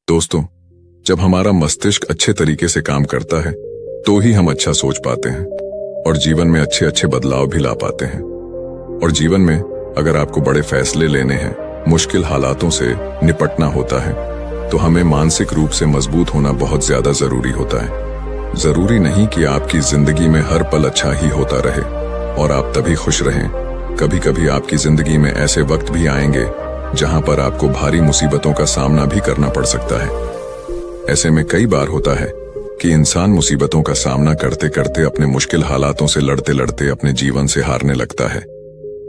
दोस्तों, जब हमारा मस्तिष्क अच्छे तरीके से काम करता है तो ही हम अच्छा सोच पाते हैं और जीवन में अच्छे अच्छे बदलाव भी ला पाते हैं। और जीवन में अगर आपको बड़े फैसले लेने हैं, मुश्किल हालातों से निपटना होता है, तो हमें मानसिक रूप से मजबूत होना बहुत ज्यादा जरूरी होता है। जरूरी नहीं कि आपकी जिंदगी में हर पल अच्छा ही होता रहे और आप तभी खुश रहें। कभी कभी आपकी जिंदगी में ऐसे वक्त भी आएंगे जहां पर आपको भारी मुसीबतों का सामना भी करना पड़ सकता है। ऐसे में कई बार होता है कि इंसान मुसीबतों का सामना करते करते अपने मुश्किल हालातों से लड़ते लड़ते अपने जीवन से हारने लगता है।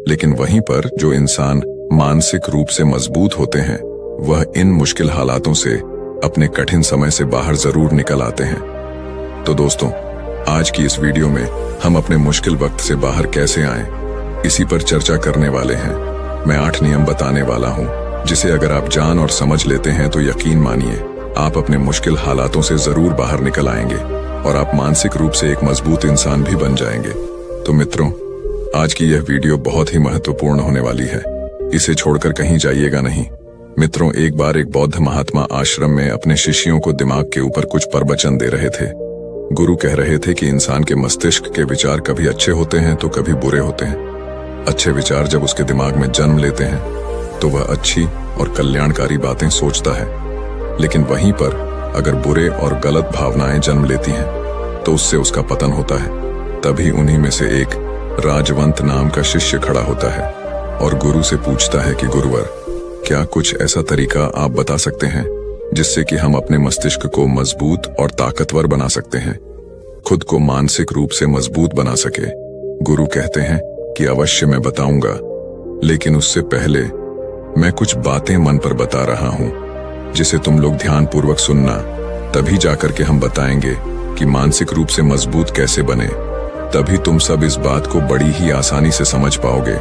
लेकिन वहीं पर जो इंसान मानसिक रूप से मजबूत होते हैं, वह इन मुश्किल हालातों से अपने कठिन समय से बाहर जरूर निकल आते हैं। तो दोस्तों, आज की इस वीडियो में हम अपने मुश्किल वक्त से बाहर कैसे आएं, इसी पर चर्चा करने वाले हैं। मैं 8 नियम बताने वाला हूं, जिसे अगर आप जान और समझ लेते हैं तो यकीन मानिए आप अपने मुश्किल हालातों से जरूर बाहर निकल आएंगे और आप मानसिक रूप से एक मजबूत इंसान भी बन जाएंगे। तो मित्रों, आज की यह वीडियो बहुत ही महत्वपूर्ण होने वाली है। इसे छोड़कर कहीं जाइएगा नहीं। मित्रों, एक बार एक बौद्ध महात्मा आश्रम में अपने शिष्यों को दिमाग के ऊपर कुछ प्रवचन दे रहे थे। गुरु कह रहे थे कि इंसान के मस्तिष्क के विचार कभी अच्छे होते हैं तो कभी बुरे होते हैं। अच्छे विचार जब उसके दिमाग में जन्म लेते हैं तो वह अच्छी और कल्याणकारी बातें सोचता है, लेकिन वहीं पर अगर बुरे और गलत भावनाएं जन्म लेती हैं तो उससे उसका पतन होता है। तभी उन्हीं में से एक राजवंत नाम का शिष्य खड़ा होता है और गुरु से पूछता है कि गुरुवर, क्या कुछ ऐसा तरीका आप बता सकते हैं जिससे कि हम अपने मस्तिष्क को मजबूत और ताकतवर बना सकते हैं, खुद को मानसिक रूप से मजबूत बना सके। गुरु कहते हैं कि अवश्य मैं बताऊंगा, लेकिन उससे पहले मैं कुछ बातें मन पर बता रहा हूं जिसे तुम लोग ध्यानपूर्वक सुनना। तभी जाकर के हम बताएंगे कि मानसिक रूप से मजबूत कैसे बने। तभी तुम सब इस बात को बड़ी ही आसानी से समझ पाओगे।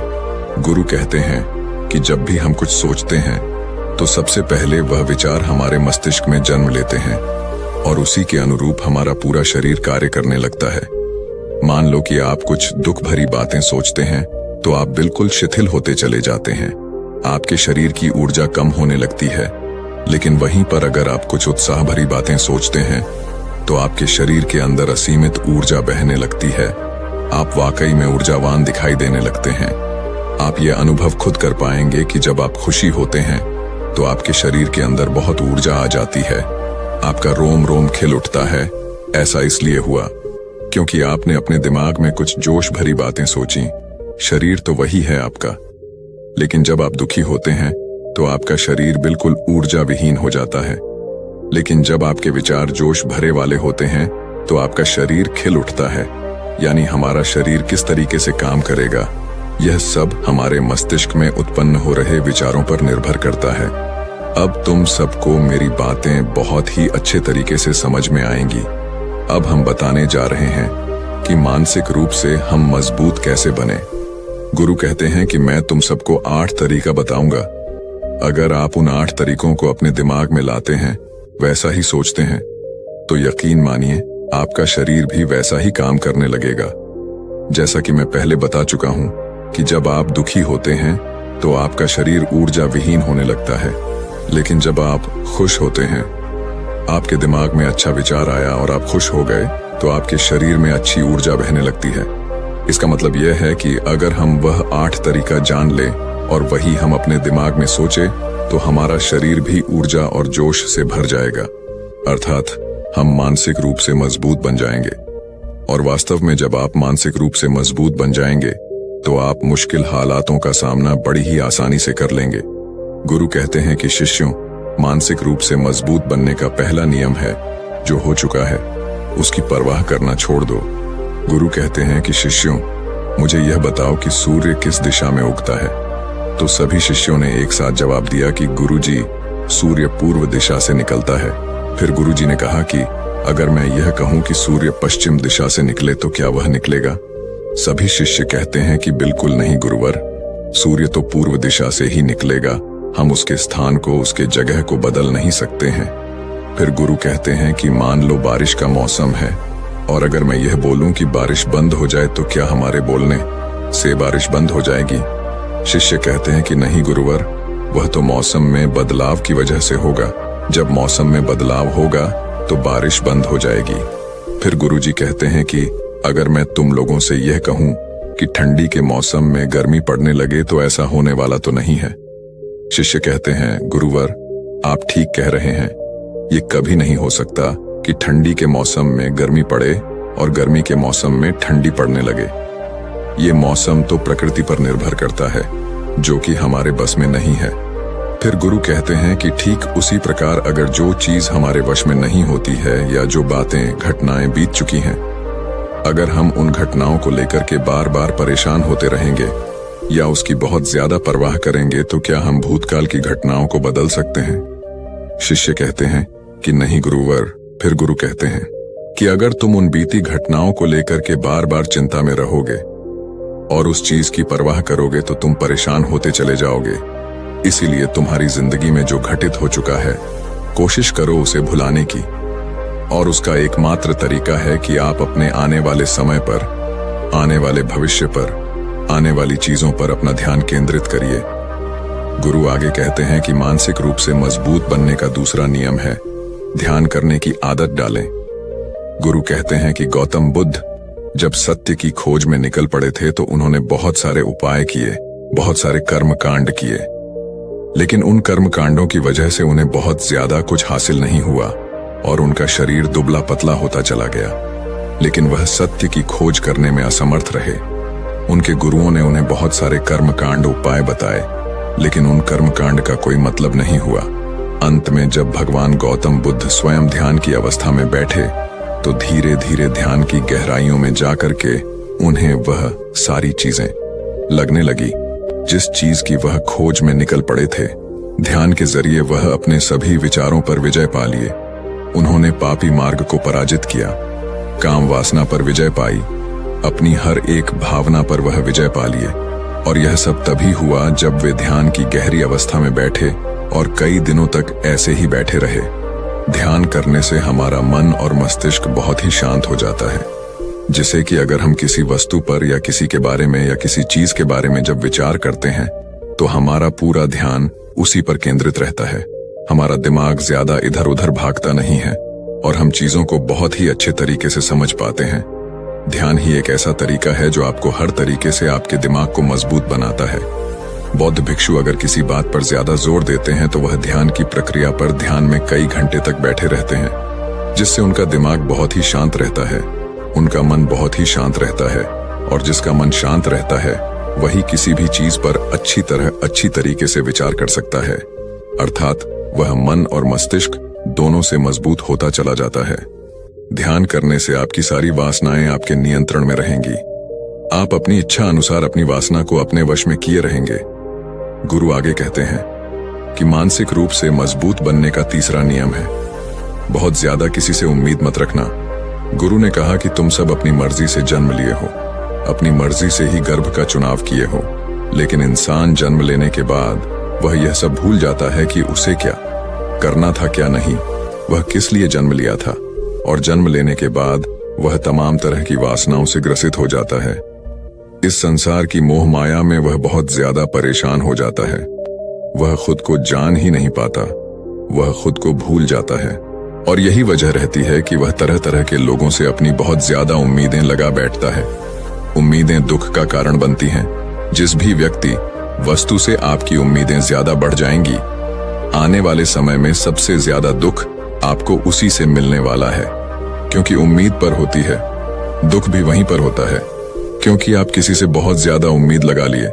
गुरु कहते हैं कि जब भी हम कुछ सोचते हैं तो सबसे पहले वह विचार हमारे मस्तिष्क में जन्म लेते हैं और उसी के अनुरूप हमारा पूरा शरीर कार्य करने लगता है। मान लो कि आप कुछ दुख भरी बातें सोचते हैं तो आप बिल्कुल शिथिल होते चले जाते हैं। आपके शरीर की ऊर्जा कम होने लगती है। लेकिन वहीं पर अगर आप कुछ उत्साह भरी बातें सोचते हैं तो आपके शरीर के अंदर असीमित ऊर्जा बहने लगती है। आप वाकई में ऊर्जावान दिखाई देने लगते हैं। आप ये अनुभव खुद कर पाएंगे कि जब आप खुशी होते हैं तो आपके शरीर के अंदर बहुत ऊर्जा आ जाती है। आपका रोम रोम खिल उठता है। ऐसा इसलिए हुआ क्योंकि आपने अपने दिमाग में कुछ जोश भरी बातें सोची। शरीर तो वही है आपका, लेकिन जब आप दुखी होते हैं तो आपका शरीर बिल्कुल ऊर्जा विहीन हो जाता है। लेकिन जब आपके विचार जोश भरे वाले होते हैं तो आपका शरीर खिल उठता है। यानी हमारा शरीर किस तरीके से काम करेगा, यह सब हमारे मस्तिष्क में उत्पन्न हो रहे विचारों पर निर्भर करता है। अब तुम सबको मेरी बातें बहुत ही अच्छे तरीके से समझ में आएंगी। अब हम बताने जा रहे हैं कि मानसिक रूप से हम मजबूत कैसे बने। गुरु कहते हैं कि मैं तुम सबको 8 तरीका बताऊंगा। अगर आप उन 8 तरीकों को अपने दिमाग में लाते हैं, वैसा ही सोचते हैं, तो यकीन मानिए आपका शरीर भी वैसा ही काम करने लगेगा। जैसा कि मैं पहले बता चुका हूं कि जब आप दुखी होते हैं तो आपका शरीर ऊर्जा विहीन होने लगता है। लेकिन जब आप खुश होते हैं, आपके दिमाग में अच्छा विचार आया और आप खुश हो गए, तो आपके शरीर में अच्छी ऊर्जा बहने लगती है। इसका मतलब यह है कि अगर हम वह 8 तरीका जान लें और वही हम अपने दिमाग में सोचे तो हमारा शरीर भी ऊर्जा और जोश से भर जाएगा। अर्थात हम मानसिक रूप से मजबूत बन जाएंगे। और वास्तव में जब आप मानसिक रूप से मजबूत बन जाएंगे तो आप मुश्किल हालातों का सामना बड़ी ही आसानी से कर लेंगे। गुरु कहते हैं कि शिष्यों, मानसिक रूप से मजबूत बनने का पहला नियम है, जो हो चुका है उसकी परवाह करना छोड़ दो। गुरु कहते हैं कि शिष्यों, मुझे यह बताओ कि सूर्य किस दिशा में उगता है। तो सभी शिष्यों ने एक साथ जवाब दिया कि गुरुजी, सूर्य पूर्व दिशा से निकलता है। फिर गुरुजी ने कहा कि अगर मैं यह कहूं कि सूर्य पश्चिम दिशा से निकले तो क्या वह निकलेगा? सभी शिष्य कहते हैं कि बिल्कुल नहीं गुरुवर, सूर्य तो पूर्व दिशा से ही निकलेगा। हम उसके स्थान को, उसके जगह को बदल नहीं सकते हैं। फिर गुरु कहते हैं कि मान लो बारिश का मौसम है और अगर मैं यह बोलूं कि बारिश बंद हो जाए तो क्या हमारे बोलने से बारिश बंद हो जाएगी? शिष्य कहते हैं कि नहीं गुरुवर, वह तो मौसम में बदलाव की वजह से होगा। जब मौसम में बदलाव होगा तो बारिश बंद हो जाएगी। फिर गुरुजी कहते हैं कि अगर मैं तुम लोगों से यह कहूं कि ठंडी के मौसम में गर्मी पड़ने लगे तो ऐसा होने वाला तो नहीं है। शिष्य कहते हैं, गुरुवर आप ठीक कह रहे हैं, ये कभी नहीं हो सकता कि ठंडी के मौसम में गर्मी पड़े और गर्मी के मौसम में ठंडी पड़ने लगे। ये मौसम तो प्रकृति पर निर्भर करता है, जो कि हमारे बस में नहीं है। फिर गुरु कहते हैं कि ठीक उसी प्रकार अगर जो चीज हमारे वश में नहीं होती है या जो बातें घटनाएं बीत चुकी हैं, अगर हम उन घटनाओं को लेकर के बार बार परेशान होते रहेंगे या उसकी बहुत ज्यादा परवाह करेंगे तो क्या हम भूतकाल की घटनाओं को बदल सकते हैं? शिष्य कहते हैं कि नहीं गुरुवर। फिर गुरु कहते हैं कि अगर तुम उन बीती घटनाओं को लेकर के बार बार चिंता में रहोगे और उस चीज की परवाह करोगे तो तुम परेशान होते चले जाओगे। इसीलिए तुम्हारी जिंदगी में जो घटित हो चुका है, कोशिश करो उसे भुलाने की, और उसका एकमात्र तरीका है कि आप अपने आने वाले समय पर, आने वाले भविष्य पर, आने वाली चीजों पर अपना ध्यान केंद्रित करिए। गुरु आगे कहते हैं कि मानसिक रूप से मजबूत बनने का दूसरा नियम है ध्यान करने की आदत डालें। गुरु कहते हैं कि गौतम बुद्ध जब सत्य की खोज में निकल पड़े थे तो उन्होंने बहुत सारे उपाय किए, बहुत सारे कर्म कांड किए, लेकिन उन कर्म कांडों की वजह से उन्हें बहुत ज्यादा कुछ हासिल नहीं हुआ और उनका शरीर दुबला पतला होता चला गया। लेकिन वह सत्य की खोज करने में असमर्थ रहे। उनके गुरुओं ने उन्हें बहुत सारे कर्म कांड उपाय बताए, लेकिन उन कर्म कांड का कोई मतलब नहीं हुआ। अंत में जब भगवान गौतम बुद्ध स्वयं ध्यान की अवस्था में बैठे तो धीरे धीरे ध्यान की गहराइयों में जाकर के उन्हें वह सारी चीजें लगने लगी जिस चीज की वह खोज में निकल पड़े थे। ध्यान के जरिए वह अपने सभी विचारों पर विजय पा लिए। उन्होंने पापी मार्ग को पराजित किया, काम वासना पर विजय पाई, अपनी हर एक भावना पर वह विजय पा लिए। और यह सब तभी हुआ जब वे ध्यान की गहरी अवस्था में बैठे और कई दिनों तक ऐसे ही बैठे रहे। ध्यान करने से हमारा मन और मस्तिष्क बहुत ही शांत हो जाता है, जिसे कि अगर हम किसी वस्तु पर या किसी के बारे में या किसी चीज के बारे में जब विचार करते हैं तो हमारा पूरा ध्यान उसी पर केंद्रित रहता है। हमारा दिमाग ज्यादा इधर उधर भागता नहीं है और हम चीजों को बहुत ही अच्छे तरीके से समझ पाते हैं। ध्यान ही एक ऐसा तरीका है जो आपको हर तरीके से आपके दिमाग को मजबूत बनाता है। बौद्ध भिक्षु अगर किसी बात पर ज्यादा जोर देते हैं तो वह ध्यान की प्रक्रिया पर ध्यान में कई घंटे तक बैठे रहते हैं, जिससे उनका दिमाग बहुत ही शांत रहता है, उनका मन बहुत ही शांत रहता है, और जिसका मन शांत रहता है वही किसी भी चीज पर अच्छी तरीके से विचार कर सकता है। अर्थात वह मन और मस्तिष्क दोनों से मजबूत होता चला जाता है। ध्यान करने से आपकी सारी वासनाएं आपके नियंत्रण में रहेंगी। आप अपनी इच्छा अनुसार अपनी वासना को अपने वश में किए रहेंगे। गुरु आगे कहते हैं कि मानसिक रूप से मजबूत बनने का तीसरा नियम है बहुत ज्यादा किसी से उम्मीद मत रखना। गुरु ने कहा कि तुम सब अपनी मर्जी से जन्म लिए हो, अपनी मर्जी से ही गर्भ का चुनाव किए हो, लेकिन इंसान जन्म लेने के बाद वह यह सब भूल जाता है कि उसे क्या करना था क्या नहीं, वह किस लिए जन्म लिया था, और जन्म लेने के बाद वह तमाम तरह की वासनाओं से ग्रसित हो जाता है। इस संसार की मोह माया में वह बहुत ज्यादा परेशान हो जाता है। वह खुद को जान ही नहीं पाता, वह खुद को भूल जाता है, और यही वजह रहती है कि वह तरह तरह के लोगों से अपनी बहुत ज्यादा उम्मीदें लगा बैठता है। उम्मीदें दुख का कारण बनती हैं। जिस भी व्यक्ति वस्तु से आपकी उम्मीदें ज्यादा बढ़ जाएंगी, आने वाले समय में सबसे ज्यादा दुख आपको उसी से मिलने वाला है, क्योंकि उम्मीद पर होती है। दुख भी वहीं पर होता है, क्योंकि आप किसी से बहुत ज्यादा उम्मीद लगा लिए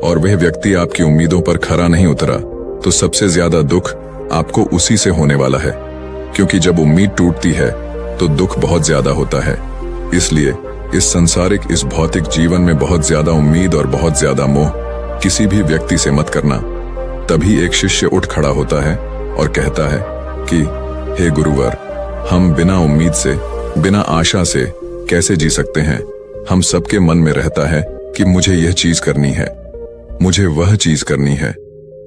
और वह व्यक्ति आपकी उम्मीदों पर खरा नहीं उतरा, तो सबसे ज्यादा दुख आपको उसी से होने वाला है, क्योंकि जब उम्मीद टूटती है तो दुख बहुत ज्यादा होता है। इसलिए इस संसारिक, इस भौतिक जीवन में बहुत ज्यादा उम्मीद और बहुत ज्यादा मोह किसी भी व्यक्ति से मत करना। तभी एक शिष्य उठ खड़ा होता है और कहता है कि हे गुरुवर, हम बिना उम्मीद से, बिना आशा से कैसे जी सकते हैं? हम सबके मन में रहता है कि मुझे यह चीज करनी है, मुझे वह चीज करनी है,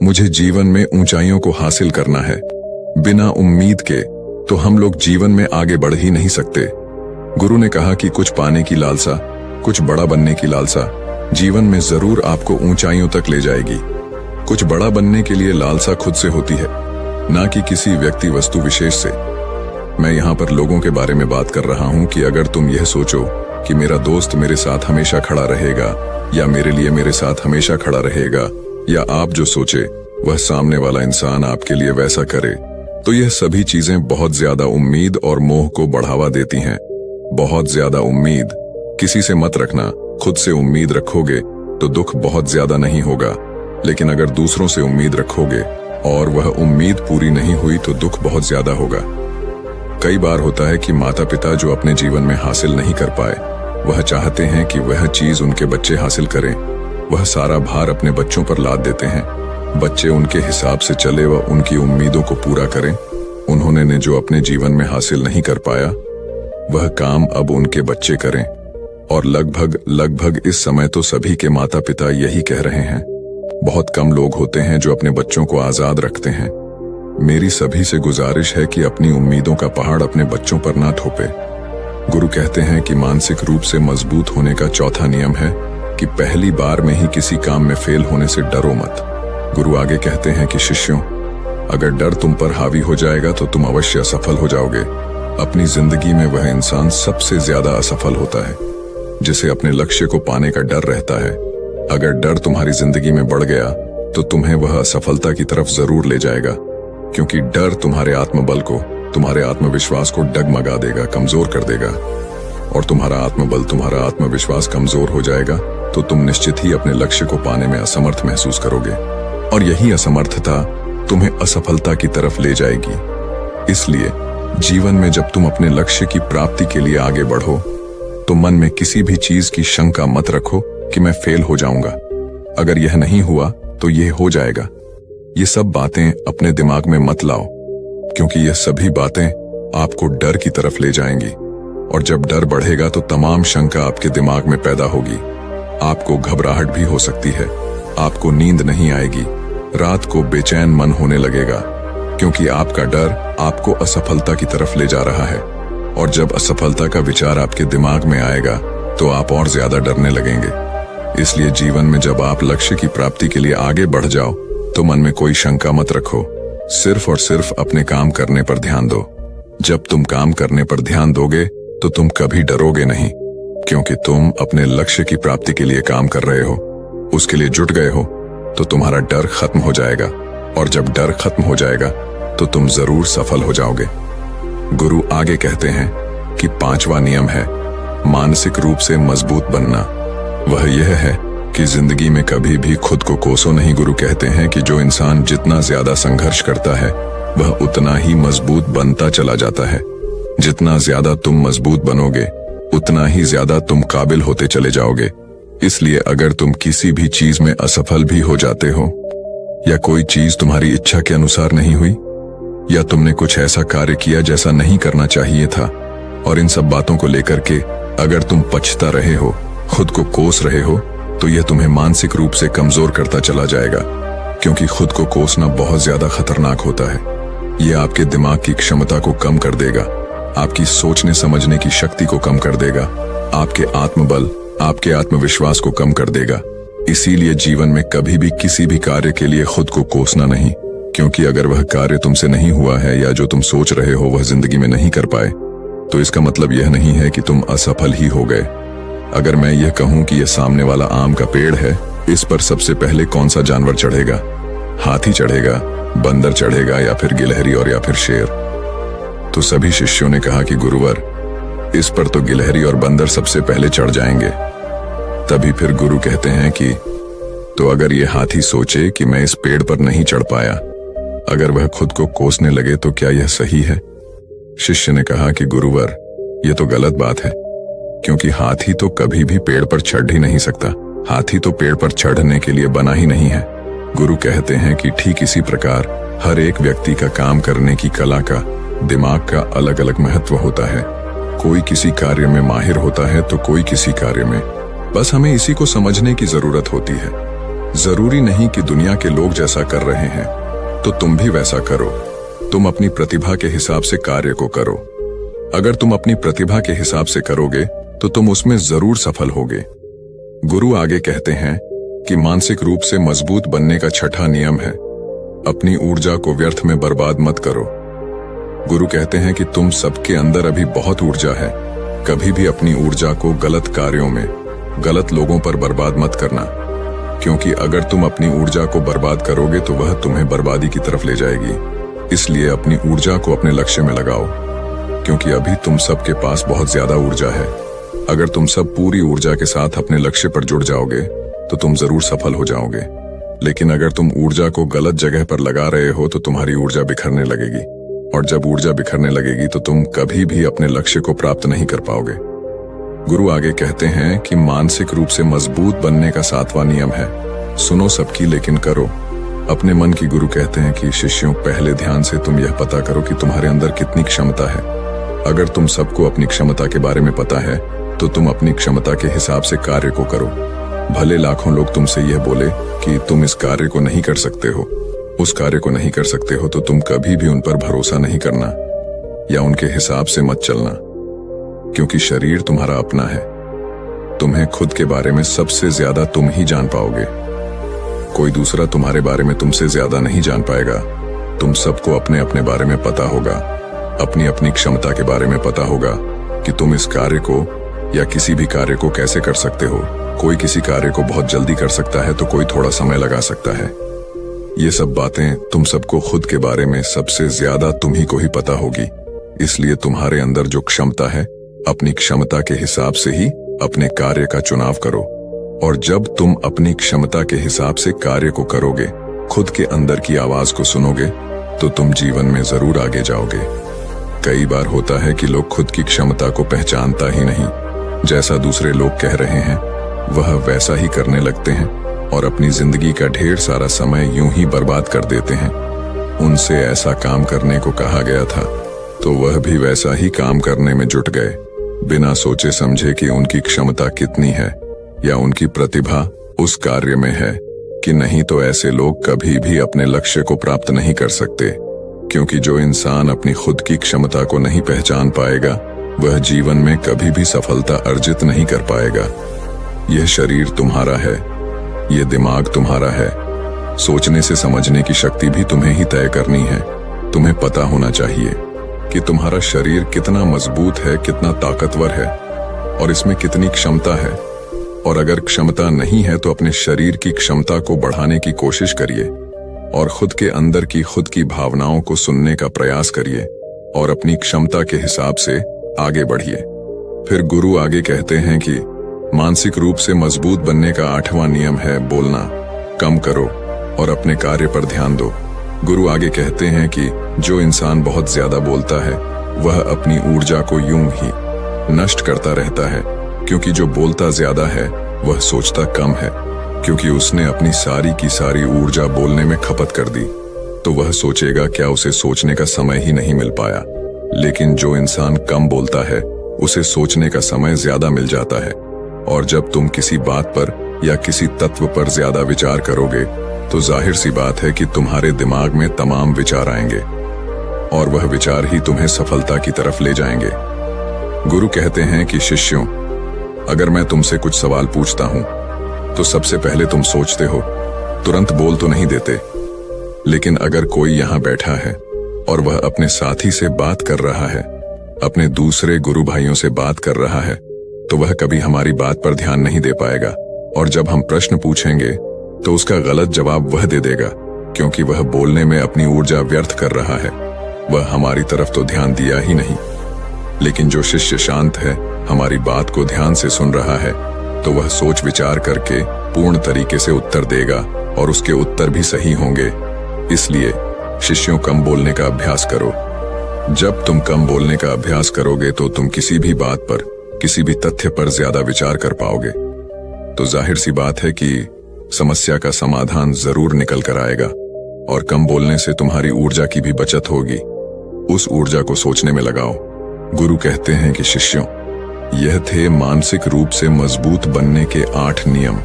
मुझे जीवन में ऊंचाइयों को हासिल करना है। बिना उम्मीद के तो हम लोग जीवन में आगे बढ़ ही नहीं सकते। गुरु ने कहा कि कुछ पाने की लालसा, कुछ बड़ा बनने की लालसा जीवन में जरूर आपको ऊंचाइयों तक ले जाएगी। कुछ बड़ा बनने के लिए लालसा खुद से होती है, ना कि किसी व्यक्ति वस्तु विशेष से। मैं यहाँ पर लोगों के बारे में बात कर रहा हूँ कि अगर तुम यह सोचो कि मेरा दोस्त मेरे साथ हमेशा खड़ा रहेगा या मेरे लिए मेरे साथ हमेशा खड़ा रहेगा, या आप जो सोचे वह सामने वाला इंसान आपके लिए वैसा करे, तो यह सभी चीजें बहुत ज्यादा उम्मीद और मोह को बढ़ावा देती हैं। बहुत ज्यादा उम्मीद किसी से मत रखना। खुद से उम्मीद रखोगे तो दुख बहुत ज्यादा नहीं होगा, लेकिन अगर दूसरों से उम्मीद रखोगे और वह उम्मीद पूरी नहीं हुई तो दुख बहुत ज्यादा होगा। कई बार होता है कि माता पिता जो अपने जीवन में हासिल नहीं कर पाए, वह चाहते हैं कि वह चीज उनके बच्चे हासिल करें। वह सारा भार अपने बच्चों पर लाद देते हैं। बच्चे उनके हिसाब से चले व उनकी उम्मीदों को पूरा करें। उन्होंने ने जो अपने जीवन में हासिल नहीं कर पाया, वह काम अब उनके बच्चे करें। और लगभग इस समय तो सभी के माता पिता यही कह रहे हैं। बहुत कम लोग होते हैं जो अपने बच्चों को आजाद रखते हैं। मेरी सभी से गुजारिश है कि अपनी उम्मीदों का पहाड़ अपने बच्चों पर ना थोपे। गुरु कहते हैं कि मानसिक रूप से मजबूत होने का चौथा नियम है कि पहली बार में ही किसी काम में फेल होने से डरो मत। गुरु आगे कहते हैं कि शिष्यों, अगर डर तुम पर हावी हो जाएगा तो तुम अवश्य असफल हो जाओगे। अपनी जिंदगी में वह इंसान सबसे ज्यादा असफल होता है जिसे अपने लक्ष्य को पाने का डर रहता है। अगर डर तुम्हारी जिंदगी में बढ़ गया तो तुम्हें वह असफलता की तरफ जरूर ले जाएगा, क्योंकि डर तुम्हारे आत्मबल को, तुम्हारे आत्मविश्वास को डगमगा देगा, कमजोर कर देगा। और तुम्हारा आत्मबल, तुम्हारा आत्मविश्वास कमजोर हो जाएगा तो तुम निश्चित ही अपने लक्ष्य को पाने में असमर्थ महसूस करोगे, और यही असमर्थता तुम्हें असफलता की तरफ ले जाएगी। इसलिए जीवन में जब तुम अपने लक्ष्य की प्राप्ति के लिए आगे बढ़ो तो मन में किसी भी चीज की शंका मत रखो कि मैं फेल हो जाऊंगा। अगर यह नहीं हुआ तो यह हो जाएगा। ये सब बातें अपने दिमाग में मत लाओ, क्योंकि यह सभी बातें आपको डर की तरफ ले जाएंगी। और जब डर बढ़ेगा तो तमाम शंका आपके दिमाग में पैदा होगी। आपको घबराहट भी हो सकती है, आपको नींद नहीं आएगी, रात को बेचैन मन होने लगेगा, क्योंकि आपका डर आपको असफलता की तरफ ले जा रहा है। और जब असफलता का विचार आपके दिमाग में आएगा तो आप और ज्यादा डरने लगेंगे। इसलिए जीवन में जब आप लक्ष्य की प्राप्ति के लिए आगे बढ़ जाओ तो मन में कोई शंका मत रखो, सिर्फ और सिर्फ अपने काम करने पर ध्यान दो। जब तुम काम करने पर ध्यान दोगे तो तुम कभी डरोगे नहीं, क्योंकि तुम अपने लक्ष्य की प्राप्ति के लिए काम कर रहे हो, उसके लिए जुट गए हो, तो तुम्हारा डर खत्म हो जाएगा। और जब डर खत्म हो जाएगा तो तुम जरूर सफल हो जाओगे। गुरु आगे कहते हैं कि पांचवा नियम है मानसिक रूप से मजबूत बनना। वह यह है कि जिंदगी में कभी भी खुद को कोसो नहीं। गुरु कहते हैं कि जो इंसान जितना ज्यादा संघर्ष करता है वह उतना ही मजबूत बनता चला जाता है। जितना ज्यादा तुम मजबूत बनोगे उतना ही ज्यादा तुम काबिल होते चले जाओगे। इसलिए अगर तुम किसी भी चीज में असफल भी हो जाते हो, या कोई चीज तुम्हारी इच्छा के अनुसार नहीं हुई, या तुमने कुछ ऐसा कार्य किया जैसा नहीं करना चाहिए था, और इन सब बातों को लेकर के अगर तुम पछता रहे हो, खुद को कोस रहे हो, तो यह तुम्हें मानसिक रूप से कमजोर करता चला जाएगा। क्योंकि खुद को कोसना बहुत ज्यादा खतरनाक होता है। यह आपके दिमाग की क्षमता को कम कर देगा, आपकी सोचने समझने की शक्ति को कम कर देगा, आपके आत्मबल, आपके आत्मविश्वास को कम कर देगा। इसीलिए जीवन में कभी भी किसी भी कार्य के लिए खुद को कोसना नहीं, क्योंकि अगर वह कार्य तुमसे नहीं हुआ है या जो तुम सोच रहे हो वह जिंदगी में नहीं कर पाए, तो इसका मतलब यह नहीं है कि तुम असफल ही हो गए। अगर मैं यह कहूं कि यह सामने वाला आम का पेड़ है, इस पर सबसे पहले कौन सा जानवर चढ़ेगा? हाथी चढ़ेगा, बंदर चढ़ेगा, या फिर गिलहरी और या फिर शेर? तो सभी शिष्यों ने कहा कि गुरुवर, इस पर तो गिलहरी और बंदर सबसे पहले चढ़ जाएंगे। तभी फिर गुरु कहते हैं कि तो अगर ये हाथी सोचे कि मैं इस पेड़ पर नहीं चढ़ पाया, अगर वह खुद को कोसने लगे तो क्या यह सही है? शिष्य ने कहा कि गुरुवर, यह तो गलत बात है, क्योंकि हाथी तो कभी भी पेड़ पर चढ़ ही नहीं सकता। हाथी तो पेड़ पर चढ़ने के लिए बना ही नहीं है। गुरु कहते हैं कि ठीक इसी प्रकार हर एक व्यक्ति का काम करने की कला का, दिमाग का अलग अलग महत्व होता है। कोई किसी कार्य में माहिर होता है तो कोई किसी कार्य में। बस हमें इसी को समझने की जरूरत होती है। जरूरी नहीं कि दुनिया के लोग जैसा कर रहे हैं तो तुम भी वैसा करो। तुम अपनी प्रतिभा के हिसाब से कार्य को करो। अगर तुम अपनी प्रतिभा के हिसाब से करोगे तो तुम उसमें जरूर सफल होगे। गुरु आगे कहते हैं कि मानसिक रूप से मजबूत बनने का छठा नियम है अपनी ऊर्जा को व्यर्थ में बर्बाद मत करो। गुरु कहते हैं कि तुम सबके अंदर अभी बहुत ऊर्जा है। कभी भी अपनी ऊर्जा को गलत कार्यों में, गलत लोगों पर बर्बाद मत करना, क्योंकि अगर तुम अपनी ऊर्जा को बर्बाद करोगे तो वह तुम्हें बर्बादी की तरफ ले जाएगी। इसलिए अपनी ऊर्जा को अपने लक्ष्य में लगाओ, क्योंकि अभी तुम सबके पास बहुत ज्यादा ऊर्जा है। अगर तुम सब पूरी ऊर्जा के साथ अपने लक्ष्य पर जुड़ जाओगे तो तुम जरूर सफल हो जाओगे। लेकिन अगर तुम ऊर्जा को गलत जगह पर लगा रहे हो तो तुम्हारी ऊर्जा बिखरने लगेगी, और जब ऊर्जा बिखरने लगेगी तो तुम कभी भी अपने लक्ष्य को प्राप्त नहीं कर पाओगे। गुरु आगे कहते हैं कि मानसिक रूप से मजबूत बनने का 7वां नियम है, सुनो सबकी लेकिन करो अपने मन की। गुरु कहते हैं कि शिष्यों, पहले ध्यान से तुम यह पता करो कि तुम्हारे अंदर कितनी क्षमता है। अगर तुम सबको अपनी क्षमता के बारे में पता है तो तुम अपनी क्षमता के हिसाब से कार्य को करो। भले लाखों लोग तुमसे यह बोले कि तुम इस कार्य को नहीं कर सकते हो, उस कार्य को नहीं कर सकते हो, तो तुम कभी भी उन पर भरोसा नहीं करना या उनके हिसाब से मत चलना, क्योंकि शरीर तुम्हारा अपना है। तुम्हें खुद के बारे में सबसे ज्यादा तुम ही जान पाओगे। कोई दूसरा तुम्हारे बारे में तुमसे ज्यादा नहीं जान पाएगा। तुम सबको अपने अपने बारे में पता होगा, अपनी अपनी क्षमता के बारे में पता होगा कि तुम इस कार्य को या किसी भी कार्य को कैसे कर सकते हो। कोई किसी कार्य को बहुत जल्दी कर सकता है तो कोई थोड़ा समय लगा सकता है। ये सब बातें तुम सबको खुद के बारे में सबसे ज्यादा तुम ही को ही पता होगी। इसलिए तुम्हारे अंदर जो क्षमता है, अपनी क्षमता के हिसाब से ही अपने कार्य का चुनाव करो। और जब तुम अपनी क्षमता के हिसाब से कार्य को करोगे, खुद के अंदर की आवाज को सुनोगे, तो तुम जीवन में जरूर आगे जाओगे। कई बार होता है कि लोग खुद की क्षमता को पहचानता ही नहीं, जैसा दूसरे लोग कह रहे हैं वह वैसा ही करने लगते हैं और अपनी जिंदगी का ढेर सारा समय यूं ही बर्बाद कर देते हैं। उनसे ऐसा काम करने को कहा गया था तो वह भी वैसा ही काम करने में जुट गए, बिना सोचे समझे कि उनकी क्षमता कितनी है या उनकी प्रतिभा उस कार्य में है कि नहीं। तो ऐसे लोग कभी भी अपने लक्ष्य को प्राप्त नहीं कर सकते, क्योंकि जो इंसान अपनी खुद की क्षमता को नहीं पहचान पाएगा वह जीवन में कभी भी सफलता अर्जित नहीं कर पाएगा। यह शरीर तुम्हारा है, यह दिमाग तुम्हारा है, सोचने से समझने की शक्ति भी तुम्हें ही तय करनी है। तुम्हें पता होना चाहिए कि तुम्हारा शरीर कितना मजबूत है, कितना ताकतवर है और इसमें कितनी क्षमता है। और अगर क्षमता नहीं है तो अपने शरीर की क्षमता को बढ़ाने की कोशिश करिए और खुद के अंदर की खुद की भावनाओं को सुनने का प्रयास करिए और अपनी क्षमता के हिसाब से आगे बढ़िए। फिर गुरु आगे कहते हैं कि मानसिक रूप से मजबूत बनने का 8वां नियम है, बोलना कम करो और अपने कार्य पर ध्यान दो। गुरु आगे कहते हैं कि जो इंसान बहुत ज्यादा बोलता है वह अपनी ऊर्जा को यूं ही नष्ट करता रहता है, क्योंकि जो बोलता ज्यादा है वह सोचता कम है, क्योंकि उसने अपनी सारी की सारी ऊर्जा बोलने में खपत कर दी तो वह सोचेगा क्या उसे सोचने का समय ही नहीं मिल पाया। लेकिन जो इंसान कम बोलता है उसे सोचने का समय ज्यादा मिल जाता है, और जब तुम किसी बात पर या किसी तत्व पर ज्यादा विचार करोगे तो जाहिर सी बात है कि तुम्हारे दिमाग में तमाम विचार आएंगे और वह विचार ही तुम्हें सफलता की तरफ ले जाएंगे। गुरु कहते हैं कि शिष्यों, अगर मैं तुमसे कुछ सवाल पूछता हूं तो सबसे पहले तुम सोचते हो, तुरंत बोल तो नहीं देते। लेकिन अगर कोई यहां बैठा है और वह अपने साथी से बात कर रहा है, अपने दूसरे गुरु भाइयों से बात कर रहा है, तो वह कभी हमारी बात पर ध्यान नहीं दे पाएगा। और जब हम प्रश्न पूछेंगे तो उसका गलत जवाब वह दे देगा, क्योंकि वह बोलने में अपनी ऊर्जा व्यर्थ कर रहा है। वह हमारी तरफ तो ध्यान दिया ही नहीं। लेकिन जो शिष्य शांत है, हमारी बात को ध्यान से सुन रहा है, तो वह सोच विचार करके पूर्ण तरीके से उत्तर देगा और उसके उत्तर भी सही होंगे। इसलिए शिष्यों, कम बोलने का अभ्यास करो। जब तुम कम बोलने का अभ्यास करोगे तो तुम किसी भी बात पर, किसी भी तथ्य पर ज्यादा विचार कर पाओगे। तो जाहिर सी बात है कि समस्या का समाधान जरूर निकल कर आएगा, और कम बोलने से तुम्हारी ऊर्जा की भी बचत होगी। उस ऊर्जा को सोचने में लगाओ। गुरु कहते हैं कि शिष्यों, यह थे मानसिक रूप से मजबूत बनने के 8 नियम।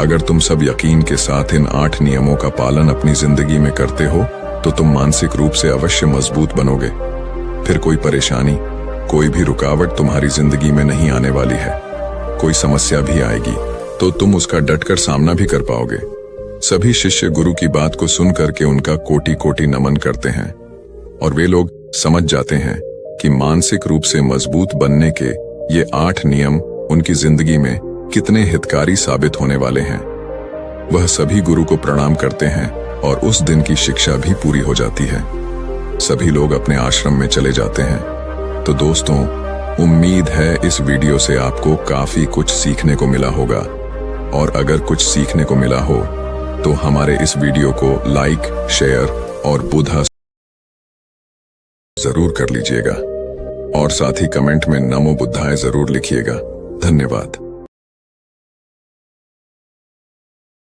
अगर तुम सब यकीन के साथ इन 8 नियमों का पालन अपनी जिंदगी में करते हो तो तुम मानसिक रूप से अवश्य मजबूत बनोगे। फिर कोई परेशानी, कोई भी रुकावट तुम्हारी जिंदगी में नहीं आने वाली है। कोई समस्या भी आएगी तो तुम उसका डटकर सामना भी कर पाओगे। सभी शिष्य गुरु की बात को सुन करके उनका कोटि कोटि नमन करते हैं और वे लोग समझ जाते हैं कि मानसिक रूप से मजबूत बनने के ये 8 नियम उनकी जिंदगी में कितने हितकारी साबित होने वाले हैं। वह सभी गुरु को प्रणाम करते हैं और उस दिन की शिक्षा भी पूरी हो जाती है। सभी लोग अपने आश्रम में चले जाते हैं। तो दोस्तों, उम्मीद है इस वीडियो से आपको काफी कुछ सीखने को मिला होगा, और अगर कुछ सीखने को मिला हो तो हमारे इस वीडियो को लाइक, शेयर और बुधा जरूर कर लीजिएगा, और साथ ही कमेंट में नमो बुद्धाय जरूर लिखिएगा। धन्यवाद।